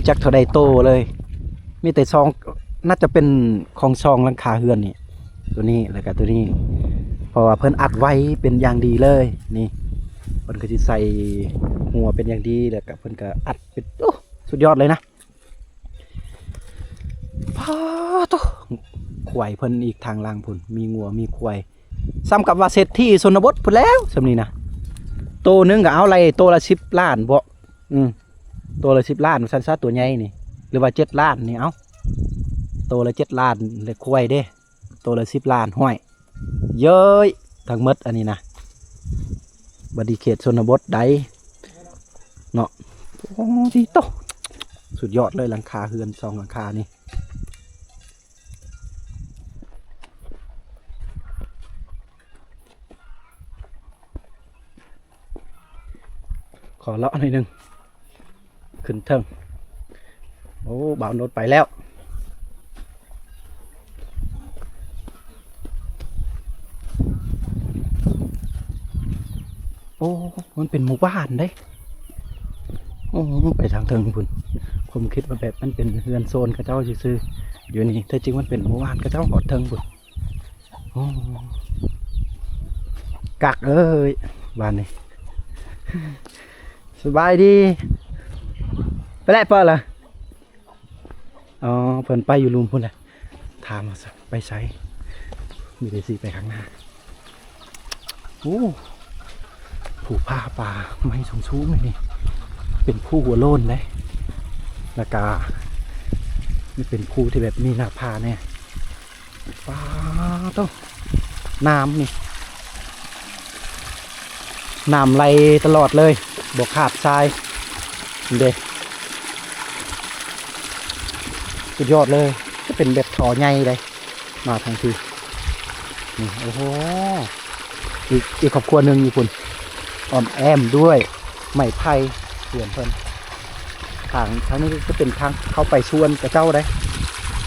จักเท่าใดโตเลยมีแต่ซองน่าจะเป็นของซองหลังคาเฮือนนี่ตัวนี้แล้วก็ตัวนี้เพราะว่าเพิ่นอัดไว้เป็นอย่างดีเลยนี่เพิ่นก็สิใส่หัวเป็นอย่างดีแล้วก็เพิ่นก็อัดเป็นโอ้สุดยอดเลยนะพาโตควายเพิ่นอีกทางล่างพุ่นมีงัวมีควายซ้ำกับว่าเศรษฐีชนบทพุ่นแล้วสำนี้นะโตนึงก็เอาอะไรโตละ10 ล้านบ่ตัวละ10 ล้านสั้นซะตัวใหญ่นี่หรือว่า7 ล้านนี่เอาตัวละ7 ล้านเลยควายเด้ตัวละ10 ล้านห้อยเย้ยทั้งหมดอันนี้นะบดีเขตชนบทใดเนาะโอ้ดีโตสุดยอดเลยหลังคาเฮือนซองหลังคานี่ขอเลาะหน่อยนึงขึ้นเทิงโอ้บ่าวโนดไปแล้วโอ้มันเป็นหมู่บ้านเด้โอ้ไปทางเทิงพุ่นผมคิดว่าแบบมันเป็นเฮือนโซนกระเจ้าซื่อๆอยู่นี่แต่จริงมันเป็นหมู่บ้านกระเจ้าหอดเทิงพุ่นโอ้กักเอ้ยบ้านนี้สบายดีไปแล้วเปิดละอ๋อเพิ่นไปอยู่ลุมพุ่นแหละถามมาสักไปใช้มีแต่สีไปข้างหน้าโอ้ผูกผ้าป่าไม่สูงเลยนี่เป็นผู้หัวโล้นเลยแล้วก็นี่เป็นผู้ที่แบบมีหน้าผาเนี่ยป้าต้องน้ำนี่น้ำไหลตลอดเลยบกขาดทรายเด็กสุดยอดเลยจะเป็นแบบถอใหญ่เลยมาทางทีนี่โอ้โหอีกครอบครัวหนึ่งอยู่คุณอ้อมแอมด้วยไม้ไผ่เปลี่ยนเพิ่นทางนี้ก็เป็นทางเข้าไปชวนกับเจ้าได้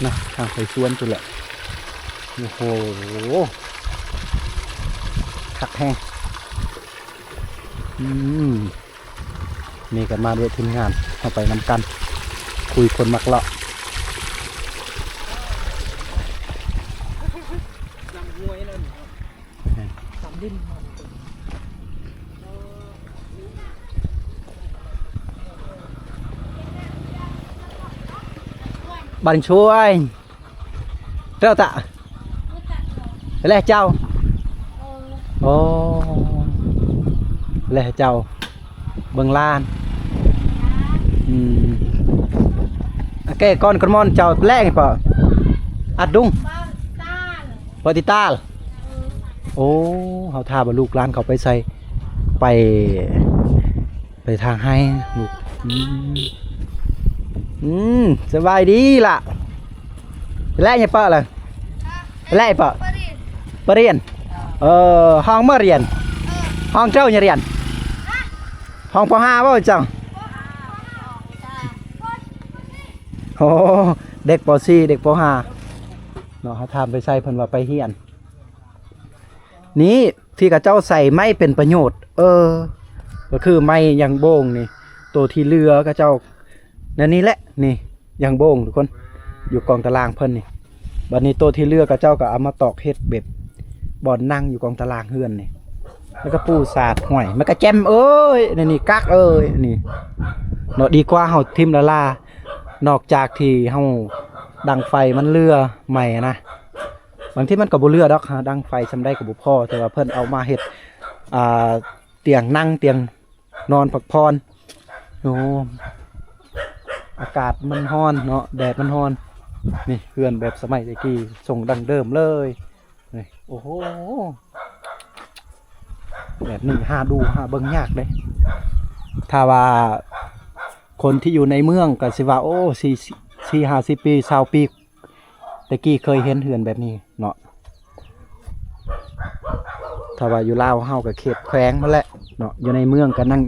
นะทางไปชวนจุดแหละโอ้โหขักแห้งมีกันมาด้วยทีมงานเข้าไปนำกันคุยคนมักเลาะบันช่วยเจ้าตะแล้วเจ้าโอ้แล้วเจ้าเบิ่งลานแกก้อนกระมอนเจ้าแรกป่ะอัดดุงปฏิตาลโอ้เขาท่าบรรลุร้านเขาไปใส่ไปทางให้ลูกสบายดีล่ะแรกเนี่ยป่ะเลยแรกป่ะปเรียนห้องเมื่อเรียนห้องเจ้าเนี่ยเรียนห้องป.5ป่ะจังโอ้เด็กป.4เด็กป.5เนาะเขาทำไปใส่เพิ่นว่าไปเฮียนนี้ที่กับเจ้าใส่ไม่เป็นประโยชน์ก็คือไม่ยังโบงนี่ตัวที่เรือกับเจ้านั่นนี่แหละนี่ยังโบงทุกคนอยู่กองตารางเพิ่นนี่บัดนี้ตัวที่เรือกับเจ้าก็เอามาตอกเฮ็ดแบบบ่อนนั่งอยู่กองตารางเฮือนนี่แล้วก็ปูสาดห่วยมันก็แจมนี่กักนี่เนาะดีกว่าเฮาทิ่มละลานอกจากที่เฮาดังไฟมันเรือใหม่นะบางที่มันก็บ่เรือดอกดังไฟซำได้ก็บ่พอแต่ว่าเพิ่นเอามาเฮ็ดเตียงนั่งเตียงนอนพักผ่อนโอ้อากาศมันร้อนเนาะแดดมันร้อนนี่เพื่อนแบบสมัยตะกี้ส่งดังเดิมเลยนี่โอ้โหแบบนี้หาเบิ่งยากเลยถ้าว่าคนที่อยู่ในเมืองก็สิว่าโอ้40-50 ปี20 ปีตะกี้เคยเห็นเฮือนแบบนี้เนาะถ้าว่าอยู่ลาวเฮาก็เขตแขวงมาแล้วเนาะอยู่ในเมืองก็นั่ง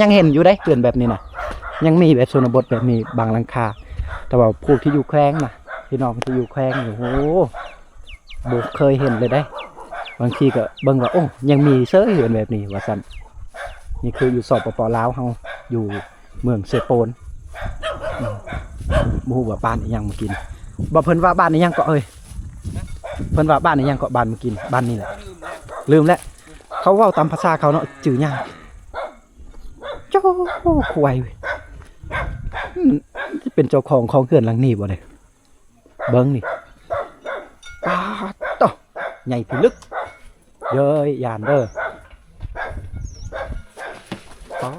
ยังเห็นอยู่ได้เฮือนแบบนี้นะยังมีแบบชนบทแบบนี้บางหลังคาแต่ว่าพวกที่อยู่แขวงนะพี่น้องที่อยู่แขวงโอ้โหบ่เคยเห็นเลยได้บางทีก็เบิ่งว่าโอ้ยังมีเสื้อเฮือนแบบนี้ว่าซั่นนี่คืออยู่สปป.ลาวเฮาอยู่เมืองเซโปน บ่ฮู้ว่าบ้านอีหยังมากินบ่เพิ่นว่าบ้านอีหยังก็เอ้ยเพิ่นว่าบ้านอีหยังก็บ้านมากินบ้านนี่แหละลืมแล้วเขาเว้าตามภาษาเขาเนาะจื่อยากโจ้ควายสิเป็นเจ้าของเขื่อนหลังนี้บ่เด้เบิ่งนี่ป๊าดโตใหญ่พิลึกเย้ยยานเด้ออ๋อ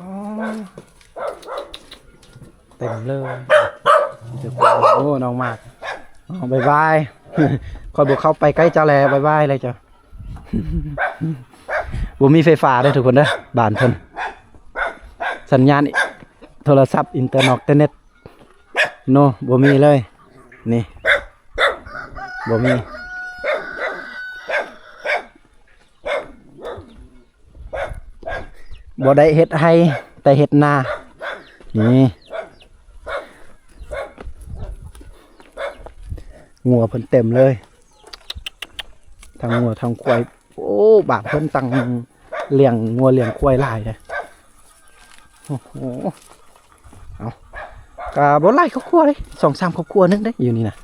เต็มเลยเดี๋ยวโอ้น้องมากบายบายคอยบอกเข้าไปใกล้เจ้าแลบายบายเลยจ้ะบ่มีไฟฟ้าด้วยทุกคนเด้อบ้านเพิ่นสัญญาณโทรศัพท์อินเทอร์เน็ตโนบ่มีเลยนี่บ่มีบ่ได้เฮ็ดให้แต่เฮ็ดนานี่งัวเพิ่นเต็มเลยทั้งงัวทั้งควายโอ้บาปเพิ่นตั้งเลี้ยงงัวเลี้ยงควายหลายเลยโอ้โหเอากะบ่หลายครอบครัวเลย2-3ครอบครัวนึงได้อยู่นี่นะ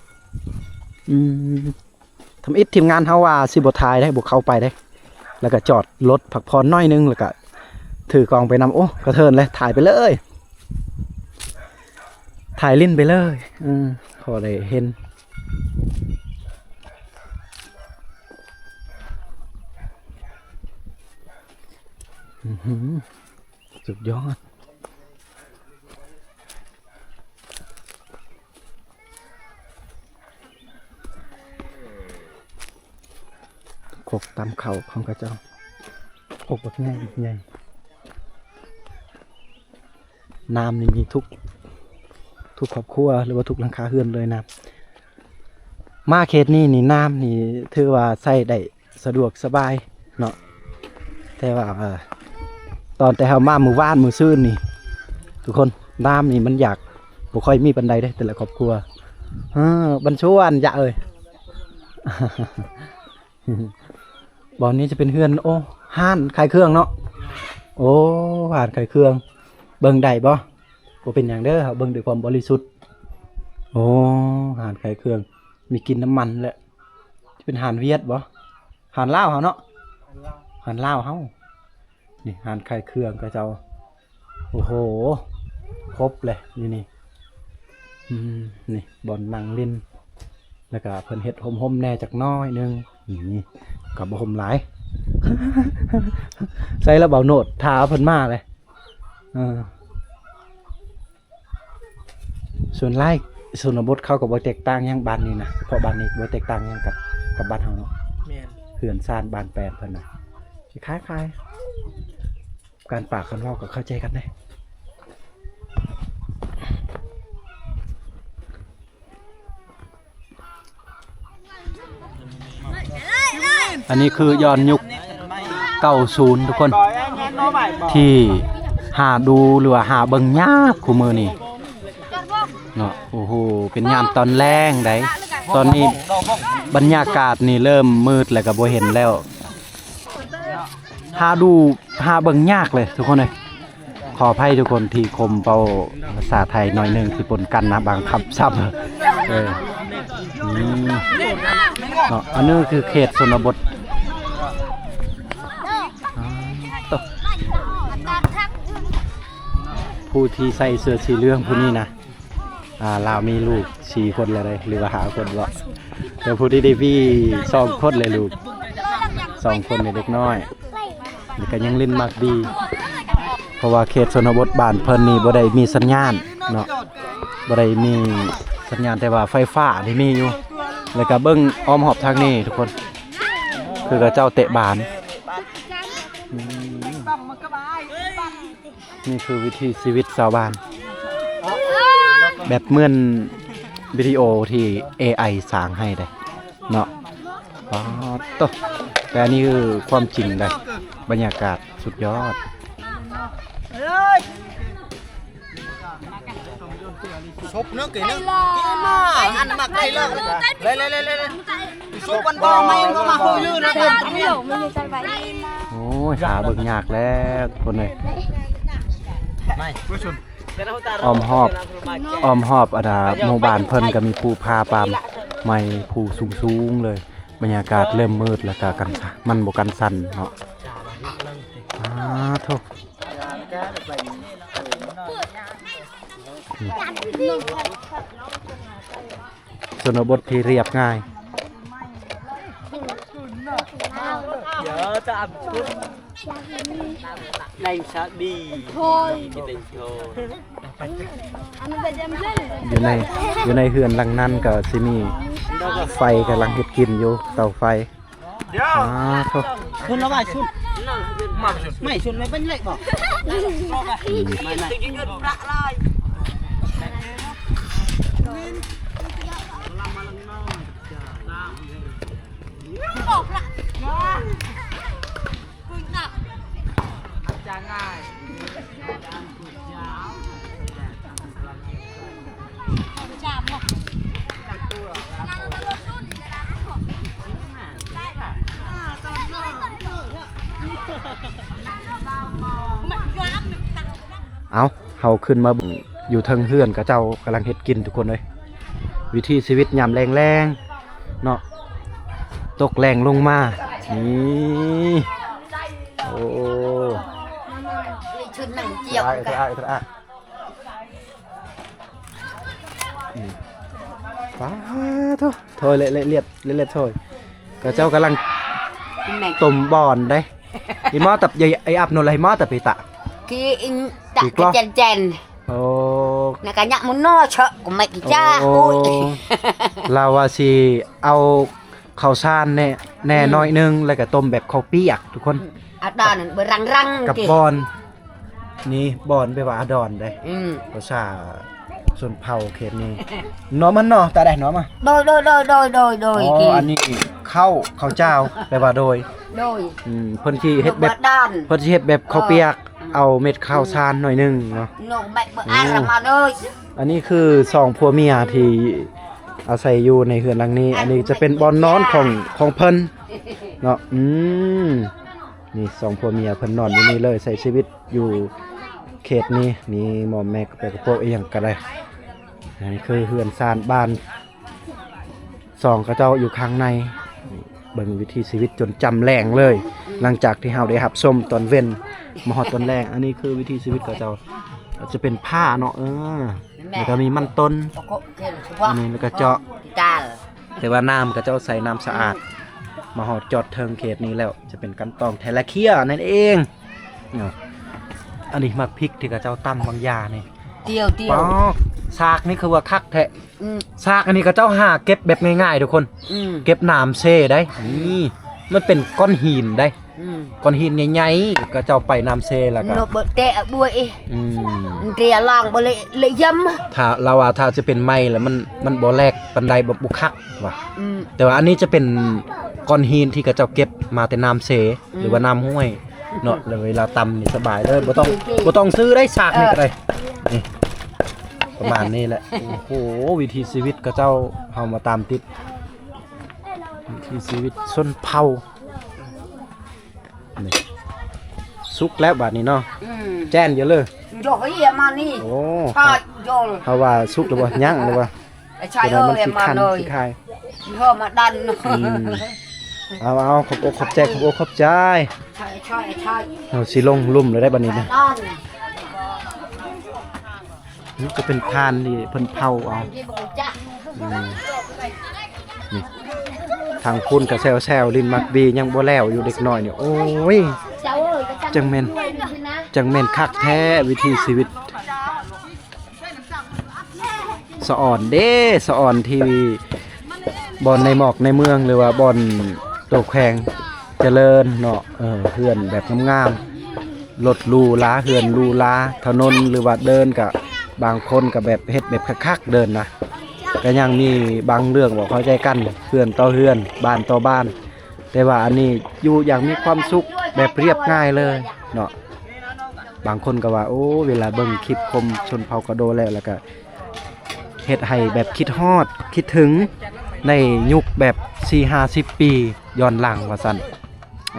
ทำอิฐทีมงานเฮาว่าสิบ่ทายได้บ่เข้าไปได้แล้วก็จอดรถพักผ่อนน้อยนึงแล้วก็ถือกองไปนำโอ้กระเทินเลยถ่ายไปเลยถ่ายลิ้นไปเลยพอได้เห็นสุดยอดขกตามเข่าของกระเจ้าขกแบบง่ายใหญ่น้ำนี่มีทุกครอบครัวหรือว่าทุกหลังคาเรือนเลยนะมาเขตนี้นี่น้ำนี่ถือว่าใส่ได้สะดวกสบายเนาะแต่ว่าตอนแต่เฮามามือว่านมือซื่นนี่ทุกคนน้ำนี่มันอยากบ่ค่อยมีปันใดได้แต่ละครอบครัวบันชวนอย่าเอ่ย บ่อนนี้จะเป็นเฮือนโอ้ห้านขายเครื่องเนาะโอ้ห้านขายเครื่องเบิ่งได้บ่เป็นอย่างเด้อครับเบิ่งด้วยความบริสุทธิ์โอ้ห้านขายเครื่องมีกินน้ำมันแหละจะเป็นห้านเวียดบ่ห้านลาวเฮาเนาะห้านลาวเฮานี่ห้านขายเครื่องกระเจ้าโอ้โหครบเลยนี่นี่บ่อนนั่งเล่นแล้วก็เพิ่นเฮ็ดห่มๆแน่จักน้อยนึงนี่ก็บ่ห่มหลาย ใส่แล้วเบาโนดทาเพิ่นมาเลยส่วนไร่ส่วนบทเขาก็บ่แตกต่างหยังบ้านนี้นะเพราะบ้านนี้บ่แตกต่างหยังกับบ้านเฮาเนาะแม่นเขื่อนซ่านบ้านแปลนเพิ่นน่ะคล้ายๆการปากกันเว้าก็เข้าใจกันได้อันนี้คือย้อนยุค90ทุกคนที่หาดูหรือว่าหาเบิ่งยากคู่มือนี่เนาะโอ้โหเป็นยามตอนแรงได้ตอนนี้บรรยากาศนี่เริ่มมืดแล้วก็บ่เห็นแล้วหาเบิ่งยากเลยทุกคนเลยขออภัยทุกคนที่คมเป่าภาษาไทยหน่อยนึงที่ปนกันนะบางคำศัพท์เนาะอันนี้คือเขตชนบทผู้ที่ใส่เสื้อสีเหลืองผู้นี้นะลาวมีลูก4 คนเลยหรือว่า5 คนวะแต่ผู้ที่ได้พี่2 คนเลยลูก2 คนเด็กน้อยก็ยังเล่นมากดีเพราะว่าเขตชนบทบ้านเพิ่นนี่บ่ได้มีสัญญาณเนาะบ่ได้มีสัญญาณแต่ว่าไฟฟ้าที่มีอยู่แล้วก็เบิ่งอ้อมหอบทางนี้ทุกคนคือกระเจ้าเตะบานนี่คือวิถีชีวิตชาวบ้านแบบเหมือนวิดีโอที่ AI สร้างให้ได้เนาะแต่อันนี้คือความจริงเลยบรรยากาศสุดยอดชกnước kìa nước ăn mặc đây là lênชกวันบอลไม่ก็มาคุยลื่นนะโอ้ยหาเบิ่งยากแล้วคนเลยไม่ผู้ชม อ้อมหอบอาดาหมู่บ้านเพิ่นก็มีภูพาปามไม้ภูสูงๆเลยบรรยากาศเริ่มมืดแล้วก็กันมันบ่กันสั่นเนาะโธ่ชนบทที่เรียบง่าย Nhớ tạm chút Đánh sát đi Thôi อยู่ในเฮือนหลังนั้นก็สิมีไฟกำลังเฮ็ดกินอยู่เตาไฟโธ่ Xuân nó bài Xuân Mày Xuân mày bánh lệ bỏ Mày nàyเอาเฮาขึ้นมาอยู่เทิงเฮือนกับเจ้ากำลังเฮ็ดกินทุกคนเลยวิธีชีวิตยามแรงๆเนาะตกแรงลงมานี่โอ้ชุดหนังเจียวป้าโถยเละโถยกับเจ้ากำลังต้มบ่อนได้อีหม้อตับใหญ่ไออับโนไรหม้อตับไปตะkia in đặt cái chèn chèn là cả nhạc muốn no sợ của mày cái cha ui เราว่าสิเอาข้าวสารแน่น้อยนึงแล้วก็ต้มแบบข้าวเปียกทุกคน à đòn bờ răng răng กับบอนนี่บอนไปว่าดอนได้ภาษาส่วนเผ่าเขตนี้เนาะมันเนาะตาได้เนาะมา đôi อ๋ออันนี้ข้าวเจ้าแปลว่าโดย đôi เพิ่นสิเฮ็ดแบบ đòn เพิ่นสิเฮ็ดแบบข้าวเปียกเอาเม็ดข้าวสารหน่อยนึงเนาะ nổ bậy bữa ăn là mà đôi อันนี้คือสองผัวเมียที่อาศัยอยู่ในเฮือนหลังนี้ อันนี้จะเป็นบอนนอนของเพิ่นเนาะนี่สองผัวเมียเพิ่นนอนอยู่นี่เลยใช้ชีวิตอยู่เขตนี้นี่หมอมแม่ไปกระโปงเอียงกันเลยอันนี้คือเฮือนซานบ้านสองกระเจ้าอยู่ข้างในเบิ่งวิถีชีวิตจนจำแรงเลย หลังจากที่เฮาได้หับส้มตอนเว้นมาฮอดตอนแรกอันนี้คือวิถีชีวิตกระเจ้าจะเป็นผ้าเนาะแล้วก็มีมันต้นอันนี้แล้วก็เจาะแต่ว่าน้ำกระเจ้าใส่น้ำสะอาดมาหอดจอดเทิงเขตนี้แล้วจะเป็นกันตองแทละเคียนั่นเองเนาะอันนี้มักพริกที่กระเจ้าตั้มบางยานี่เตียวซากนี่คือว่าคักแทะซากอันนี้กระเจ้าหาเก็บแบบง่ายๆทุกคนเก็บน้ำเซ่ได้นี่มันเป็นก้อนหินได้ก้อนหินใหญ่ๆก็เจ้าไปน้ำเซแล้วก็เบเตะบุยเรียลองบ่เลยย้ำถ้าเราว่าถ้าจะเป็นไม้แล้วมันบ่แลกปันไดบ่บุคักว่ะแต่ว่าอันนี้จะเป็นก้อนหินที่ก็เจ้าเก็บมาแต่น้ำเซหรือว่าน้ำห้วยเนาะแล้วเวลาตำนี่สบายเลยบ่ต้องซื้อได้ซากนี่ก็ได้นี่ประมาณนี้แหละโอ้โหวิถีชีวิตก็เจ้าเฮามาตามติดวิถีชีวิตชนเผ่าสุกแล้วบาดนี้เนาะแจ้นเยอะเลยโยเฮียมานี่โอ้ทอดโยเขาว่าสุกหรือว่าย่างหรือว่าใช่เลยมาเลยพ่อมาดันเอาขอบใจขอบใจใช่เอาสิลงลุ่มเลยได้บาดนี้นะนี่จะเป็นทานนี่เพิ่นเผาเอานี่ทางคุณกับแซวลินมักบียังบ่แล้วอยู่เด็กน้อยเนี่ยโอ้ยจังแม่นคักแท้วิธีชีวิตสะอ่อนเด้สะอ่อนที่บอนในหมอกในเมืองหรือว่าบอนตกแข่งเจริญเนาะเฮือนแบบงามๆรถลูล้าเฮือนลูล้าถนนหรือว่าเดินกับบางคนกับแบบเฮ็ดแบบคักๆเดินนะก็ยังมีบางเรื่องบอกเข้าใจกันเฮือนต่อเฮือนบ้านต่อบ้านแต่ว่าอันนี้อยู่อย่างมีความสุขแบบเรียบง่ายเลยเนาะบางคนก็ว่าโอ้เวลาเบิ่งคลิปคมชนเผ่ากระโดแล้วก็เฮ็ดให้แบบคิดฮอดคิดถึงในยุคแบบ 4-50 ปีย้อนหลังว่าซั่น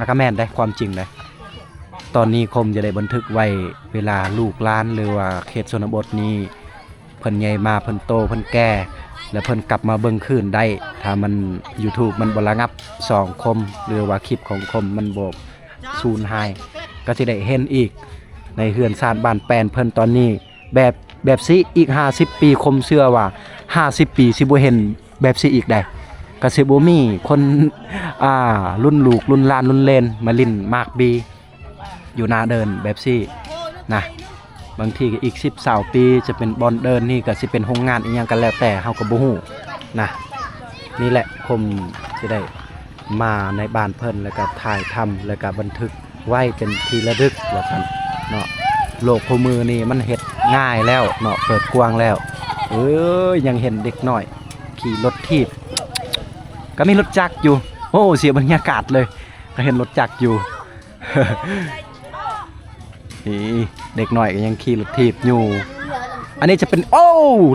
ก็แม่นได้ความจริงได้ ตอนนี้คมจะได้บันทึกไว้เวลาลูกหลานหรือว่าเขตชนบทนี้เพิ่นใหญ่มาเพิ่นโตเพิ่นแก่แล้วเพิ่นกลับมาเบิ่งคืนได้ถ้ามัน YouTube มันบ่ระงับ2คมหรือว่าคลิปของคมมันบ่สูญหายก็สิได้เห็นอีกในเฮือนซานบ้านแปนเพิ่นตอนนี้แบบสิอีก50ปีคมเชื่อว่า50ปีสิบ่เห็นแบบสิอีกได้ก็สิบ่มีคนรุ่นลูกรุ่นหลานรุ่นเลนมาลิ้นมากบีอยู่หน้าเดินแบบสินะบางทีก็อีก10 20ปีจะเป็นบอนเดินนี่ก็สิเป็นโรงงานอีหยังกันแล้วแต่เฮาก็บ่ฮู้นะนี่แหละคมสิได้มาในบ้านเพิ่นแล้วก็ถ่ายทำแล้วก็บันทึกไว้เป็นที่ระลึกแล้วกันเนาะโลกคู่มือนี่มันเฮ็ดง่ายแล้วเนาะเปิดกว้างแล้วยังเห็นเด็กน้อยขี่รถถีบก็มีรถจักรอยู่โอ้เสียบรรยากาศเลยก็เห็นรถจักรอยู่ นี่เด็กน้อยก็ยังขี่รถถีบอยู่อันนี้จะเป็นโอ้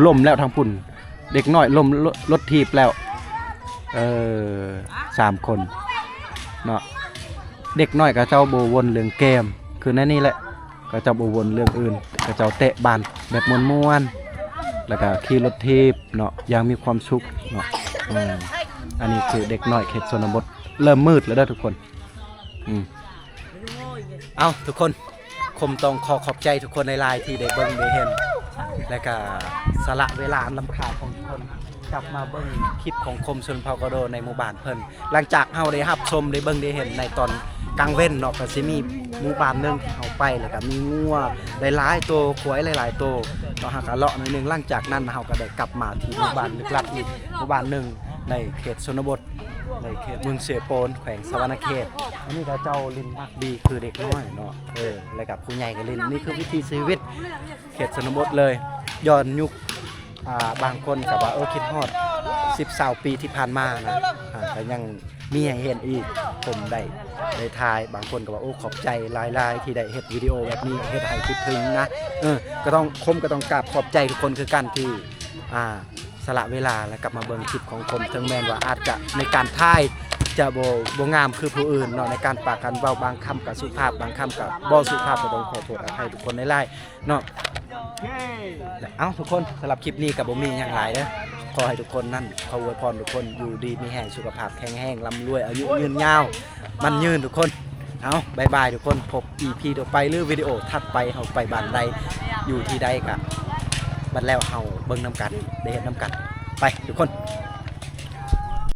ล่มแล้วทางปุ่นเด็กน้อยล่มรถถีบแล้ว3 คนเนาะเด็กน้อยก็เจ้าโบวนเรื่องเกมคือนั่นนี่แหละก็เจ้าโบวนเรื่องอื่นก็เจ้าเตะบานแบบม่วนๆแล้วก็ขี่รถถีบเนาะยังมีความสุขเนาะอันนี้คือเด็กน้อยเขตชนบทเริ่มมืดแล้วเด้อทุกคนเอาทุกคนคมต้องขอบใจทุกคนในไลน์ที่ได้เบิ่งได้เห็นและก็สละเวลาอันล้ำค่าของทุกคนกลับมาเบิ่งคลิปของคมชนเผ่ากระโดในหมู่บ้านเพิ่นหลังจากเฮาได้รับชมได้เบิ่งได้เห็นในตอนกลางเว้นเนาะก็สิมีหมู่บ้านนึงที่เฮาไปแล้วก็มีงัวหลายๆตัวควายหลายๆตัวเนาะหากะเลาะหน่อยนึงหลังจากนั้นเฮาก็ได้กลับมาที่หมู่บ้านลึกลับอีกหมู่บ้านนึงในเขตชนบทในเขตเมืองเสโปนแขวงสะวรรณเขตอันนี้ก็เจ้าลินมักดีคือเด็กน้อยเนาะแล้วกับผู้ใหญ่ก็ลินนี่คือวิถีชีวิตเขตชนบทเลยย้อนยุคบางคนก็ว่าคิดฮอด10-20 ปีที่ผ่านมานะก็ยังมีให้เห็นอีกผมได้ถ่ายบางคนก็ว่าขอบใจหลายๆที่ได้เฮ็ดวิดีโอแบบนี้เฮ็ดให้คิดถึงนะก็ต้องกราบขอบใจทุกคนคือกันที่สละเวลาแล้วกลับมาเบิ่งคลิปของผมถึงแม้ว่าอาจจะในการถ่ายจะบ่งามคือผู้อื่นเนาะในการปากกันเว้าบางคำกับสุภาพบางคำกับบ่สุภาพก็ต้องขอโทษอภัยทุกคนในไลน์เนาะทุกคนสำหรับคลิปนี้ก็บ่มีหยังหลายเด้อขอให้ทุกคนนั่นขออวยพรทุกคนอยู่ดีมีแรงสุขภาพแข็งแรงร่ำรวยอายุยืนยาวมันยืนทุกคนบายบายทุกคนพบ EP ต่อไปหรือวิดีโอถัดไปเฮาไปบ้านใดอยู่ที่ใดก็บัดแล้วเฮาเบิ่งน้ำกันได้เห็นน้ำกันไปทุกคน